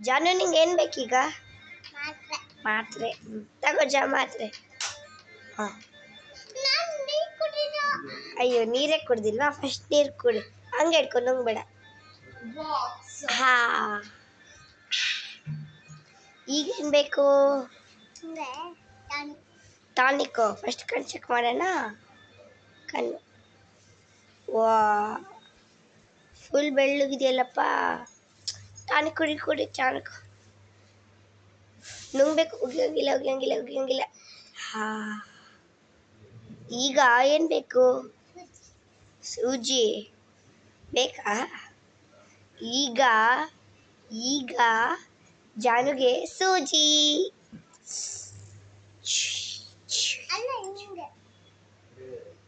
ಜಾನು ನಿಂಗೆ ಏನು ಬೇಕೀಗ? ಮಾತ್ರೆ ತಗೋ ಮಾತ್ರೆ. ಹಾಂ, ಅಯ್ಯೋ ನೀರೇ ಕುಡ್ದಿಲ್ವಾ? ಫಸ್ಟ್ ನೀರು ಕುಡಿ, ಹಂಗೆ ಇಟ್ಕೊಂಡು ನುಂಗ್ಬೇಡ. ಹಾ, ಈಗೇನು ಬೇಕು? ಟಾನಿಕ್ಕು. ಫಸ್ಟ್ ಕಣ್ಣು ಚೆಕ್ ಮಾಡೋಣ. ಕಣ್ಣು ವಾ ಫುಲ್ ಬೆಳ್ಳಗಿದೆಯಲ್ಲಪ್ಪ. ಟಾನಿಕ್ ಕುಡಿ ಕುಡಿ, ಟಾನಿಕ್ ನುಂಗ್ಬೇಕು. ಉಗಿಯಂಗಿಲ್ಲ. ಹಾ, ಈಗ ಏನು ಬೇಕು? ಸೂಜಿ ಬೇಕಾ? ಈಗ ಈಗ ಜಾನುಗೆ ಸೂಜಿ.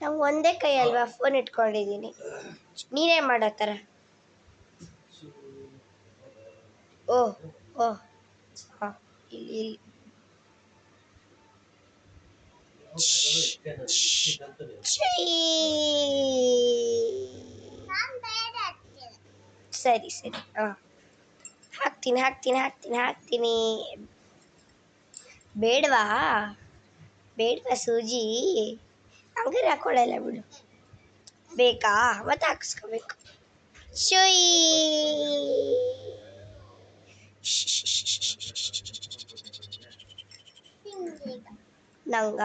ನಾವು ಒಂದೇ ಕೈ ಅಲ್ವಾ ಫೋನ್ ಇಟ್ಕೊಂಡಿದ್ದೀನಿ. ನೀನೇ ಮಾಡೋ ಥರ. ಓಹ್ ಓಹ್ ಹಾಂ, ಇಲ್ಲಿ ಸರಿ ಹಾಂ, ಹಾಕ್ತೀನಿ. ಬೇಡವಾ ಸೂಜಿ? ಹಂಗಾರೆ ಹಾಕೊಳ್ಳಲ್ಲ ಬಿಡು. ಬೇಕಾ? ಮತ್ತೆ ಹಾಕಿಸ್ಕೋಬೇಕು. ಶುಯ್ ನಂಗ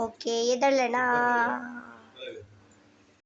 ಓಕೆ ಎದಳೋಣ.